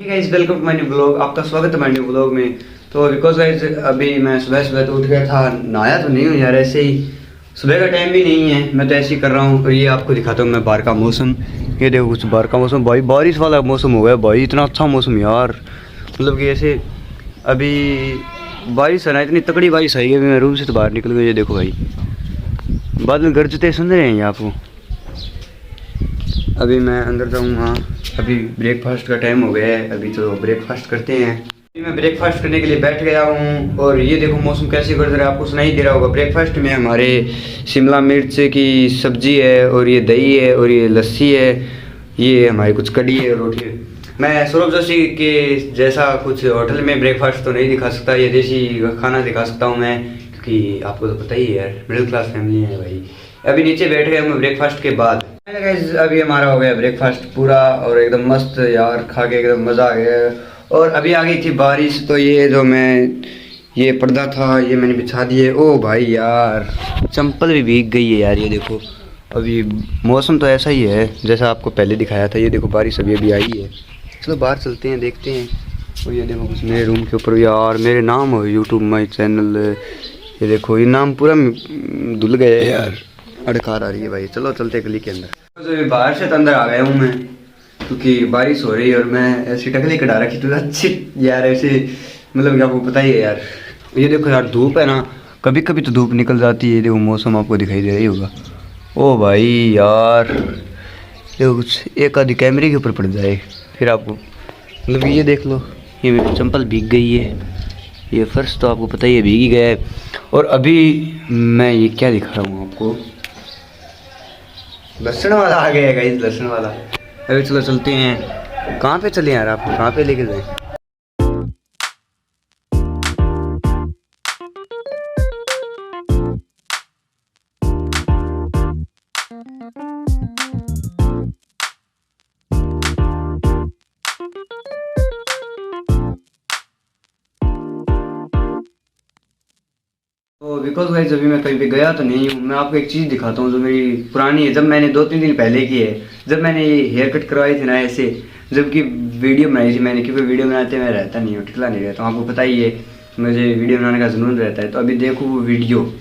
Guys welcome to my new blog. आपका स्वागत है माय न्यू ब्लॉग में। तो बिकॉज गाइस अभी मैं सुबह तो उठ गया था, नहाया तो नहीं हूँ यार, ऐसे ही सुबह का टाइम भी नहीं है, मैं तो ऐसे ही कर रहा हूँ। और ये आपको दिखाता हूँ मैं बाहर का मौसम। ये देखो कुछ बाहर का मौसम, भाई बारिश वाला मौसम हो गया भाई, इतना अच्छा मौसम यार। मतलब कि ऐसे अभी बारिश है ना, इतनी तगड़ी बारिश आई है। अभी मैं रूम से तो बाहर निकल गया, ये देखो भाई बादल गरजते सुन रहे हैं आपको। अभी मैं अंदर जाऊँगा, अभी ब्रेकफास्ट का टाइम हो गया है, अभी तो ब्रेकफास्ट करते हैं। अभी मैं ब्रेकफास्ट करने के लिए बैठ गया हूँ और ये देखो मौसम कैसे गुजर रहा है, आपको सुनाई दे रहा होगा। ब्रेकफास्ट में हमारे शिमला मिर्च की सब्जी है और ये दही है और ये लस्सी है, ये हमारी कुछ कड़ी है, रोटी है। मैं सौरभ जोशी के जैसा कुछ होटल में ब्रेकफास्ट तो नहीं दिखा सकता, ये देसी खाना दिखा सकता हूँ मैं, क्योंकि आपको तो पता ही है यार, मिडिल क्लास फैमिली है भाई। अभी नीचे बैठ गए हम ब्रेकफास्ट के बाद। अभी हमारा हो गया ब्रेकफास्ट पूरा और एकदम मस्त यार, खा के एकदम मज़ा आ गया। और अभी आ गई थी बारिश, तो ये जो मैं ये पर्दा था ये मैंने बिछा दिए। ओ भाई यार चंपल भी भीग गई है यार, ये देखो। अभी मौसम तो ऐसा ही है जैसा आपको पहले दिखाया था। ये देखो बारिश अभी आई है, चलो बाहर चलते हैं देखते हैं। और ये देखो कुछ मेरे रूम के ऊपर यार मेरे नाम हो यूट्यूब माई चैनल, ये देखो ये नाम पूरा धुल गया है यार, अड़कार आ रही है भाई। चलो चलते गली के अंदर। तो बाहर से तो अंदर आ गया हूँ मैं, क्योंकि बारिश हो रही है और मैं ऐसी टकली कटा रखी तो अच्छी यार, ऐसे मतलब कि आपको पता ही है यार। ये देखो यार धूप है ना, कभी कभी तो धूप निकल जाती है। देखो मौसम आपको दिखाई दे रही होगा। ओ भाई यार देखो कुछ एक आधी कैमरे के ऊपर पड़ जाए फिर आपको, मतलब ये देख लो, ये मेरी चंपल भीग गई है, ये फर्श तो आपको पता ही है भीग ही गया है। और अभी मैं ये क्या दिखा रहा हूँ आपको, लहसुन वाला आ गया है गाइस, लहसुन वाला। अभी चलो चलते हैं। कहाँ पे चले यार, आपको कहाँ पे लेके जाएं? तो बिकॉज गाइस अभी मैं कहीं पे गया तो नहीं हूँ, मैं आपको एक चीज़ दिखाता हूँ जो मेरी पुरानी है, जब मैंने 2-3 दिन पहले की है, जब मैंने ये हेयर कट करवाई थी ना ऐसे, जबकि वीडियो बनाई थी मैंने, क्योंकि वीडियो बनाते मैं रहता नहीं हूँ, टिकला नहीं रहता हूँ, आपको पता ही है मुझे वीडियो बनाने का जुनून रहता है। तो अभी देखो वो वीडियो।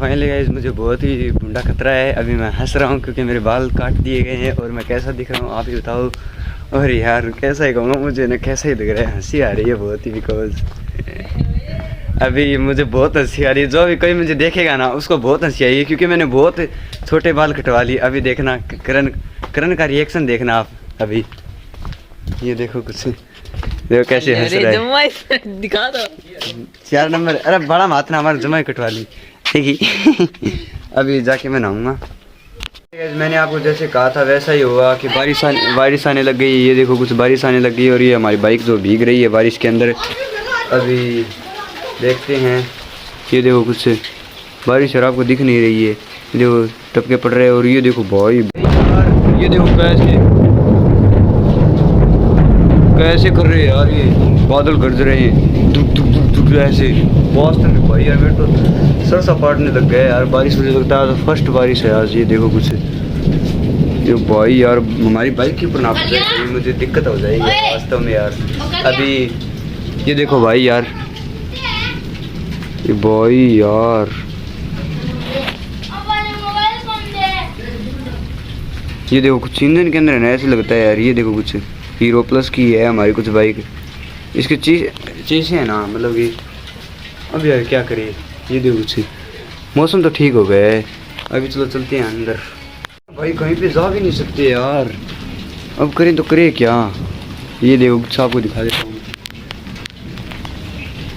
फाइनली गाइस मुझे बहुत ही गुंडा खतरा है, अभी मैं हंस रहा हूँ क्योंकि मेरे बाल काट दिए गए हैं और मैं कैसा दिख रहा हूँ आप ही बताओ। और यार कैसा ही कहूँगा, मुझे ना कैसा ही दिख रहा है, हंसी आ रही है बहुत ही, बिकॉज अभी मुझे बहुत हंसी आ रही है। जो भी कोई मुझे देखेगा ना उसको बहुत हंसी आई है, क्योंकि मैंने बहुत छोटे बाल कटवा लिए। अभी देखना करण का रिएक्शन देखना आप। अभी ये देखो कुछ, देखो कैसे हंस रहा है, दिखा दो 4 नंबर। अरे बड़ा मात ना, हमारे जमाई कटवा ली ठीक है। अभी जाके मैं नहाऊंगा। मैंने आपको जैसे कहा था वैसा ही हुआ कि बारिश आने लग गई। ये देखो कुछ बारिश आने लग गई और ये हमारी बाइक जो भीग रही है बारिश के अंदर। अभी देखते हैं, ये देखो कुछ बारिश और आपको दिख नहीं रही है, देखो टपके पड़ रहे हैं। और ये देखो भाई यार, ये देखो कैसे कर रहे हैं यार, ये बादल गरज रहे हैं धुक धुक धुक धुक ऐसे। बॉस्टन में भाई यार मेरे तो सर सा फाटने लग गया यार, बारिश मुझे लगता है फर्स्ट बारिश है आज। ये देखो कुछ, ये भाई यार हमारी बाइक के ऊपर ना पड़ जाए मुझे दिक्कत हो जाएगी वास्तव में यार। अभी ये देखो भाई यार, ये भाई यार ये देखो कुछ इंजन के अंदर है ना ऐसे लगता है यार। ये देखो कुछ हीरो प्लस की है हमारी कुछ बाइक, इसकी चीज़ें है ना, मतलब कि अब यार क्या करिए। ये देखो कुछ मौसम तो ठीक हो गया है, अभी चलो चलते हैं अंदर। भाई कहीं पे जा भी नहीं सकते यार, अब करें तो करें क्या। ये देखो कुछ आपको दिखा देता हूँ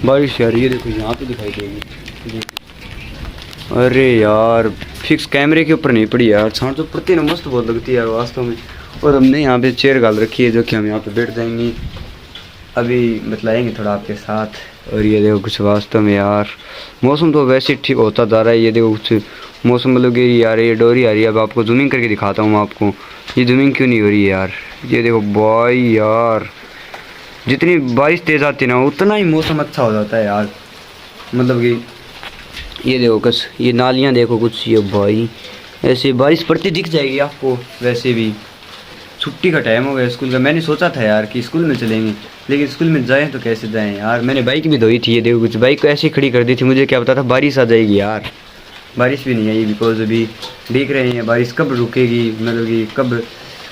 बारिश यार, ये देखो यहाँ पे दिखाई देगी। अरे यार फिक्स कैमरे के ऊपर नहीं पड़ी यार, छाँट तो पड़ती ना मस्त बहुत लगती है यार वास्तव में। और हमने यहाँ पे चेयर डाल रखी है जो कि हम यहाँ पे बैठ जाएंगे। अभी बतलाएंगे थोड़ा आपके साथ। और ये देखो कुछ वास्तव में यार मौसम तो वैसे ठीक होता जा रहा है। ये देखो कुछ मौसम मतलब गिरी आ रही है, डोरी आ रही है। अब आपको जूमिंग करके दिखाता हूँ आपको, ये जूमिंग क्यों नहीं हो रही है यार। ये देखो भाई यार, जितनी बारिश तेज़ आती है ना उतना ही मौसम अच्छा हो जाता है यार। मतलब कि ये देखो कुछ ये नालियाँ देखो कुछ, ये भाई ऐसे बारिश पड़ती दिख जाएगी आपको। वैसे भी छुट्टी का टाइम हो गया स्कूल का। मैंने सोचा था यार कि स्कूल में चलेंगे, लेकिन स्कूल में जाएं तो कैसे जाएं यार। मैंने बाइक भी धोई थी, ये देखो कुछ बाइक को ऐसे खड़ी कर दी थी। मुझे क्या पता था बारिश आ जाएगी यार। बारिश भी नहीं आई बिकॉज अभी देख रहे हैं बारिश कब रुकेगी, मतलब कि कब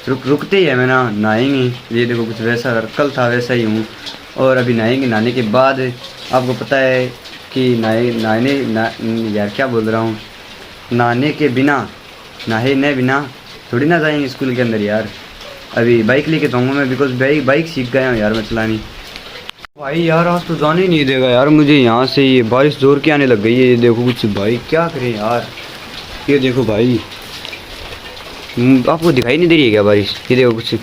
रुकते ही है मैं ना नहाएंगे। ये देखो कुछ वैसा कल था वैसा ही हूँ। और अभी नहाएंगे, नहाने के बाद आपको पता है कि यार क्या बोल रहा हूँ, नहाने के बिना नहाए न बिना थोड़ी ना जाएंगे स्कूल के अंदर यार। अभी बाइक लेके जाऊँगा मैं बिकॉज बाइक सीख गया हूँ यार मैं चलानी। भाई यार आज तो जाने ही नहीं देगा यार मुझे यहाँ से। ये बारिश जोर के आने लग गई है। ये देखो कुछ भाई क्या करें यार। ये देखो भाई आपको दिखाई नहीं दे रही है क्या बारिश। ये देखो कुछ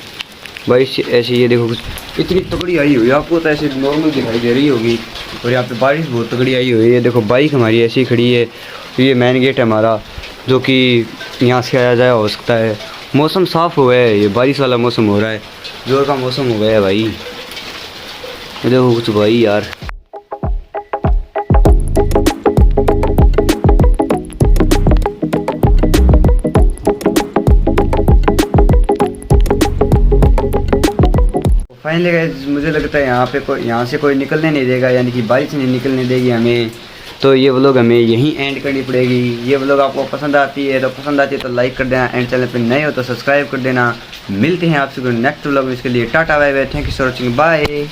बारिश ऐसे, ये देखो कुछ इतनी तगड़ी आई हुई है। आपको तो ऐसे नॉर्मल दिखाई दे रही होगी, और यहाँ पे बारिश बहुत तगड़ी आई हुई है। ये देखो बाइक हमारी ऐसी खड़ी है। ये मेन गेट है हमारा, जो कि यहाँ से आया जाया हो सकता है। मौसम साफ़ हुआ है, ये बारिश वाला मौसम हो रहा है, जोर का मौसम हो गया है भाई। ये देखो कुछ भाई यार। फाइनली गाइस मुझे लगता है यहाँ से कोई निकलने नहीं देगा, यानी कि बारिश नहीं निकलने देगी हमें। तो ये व्लॉग हमें यहीं एंड करनी पड़ेगी। ये व्लॉग आपको पसंद आती है तो लाइक कर देना, एंड चैनल पर नए हो तो सब्सक्राइब कर देना। मिलते हैं आपसे नेक्स्ट व्लॉग में, इसके लिए tata bye bye, thank you for watching, bye.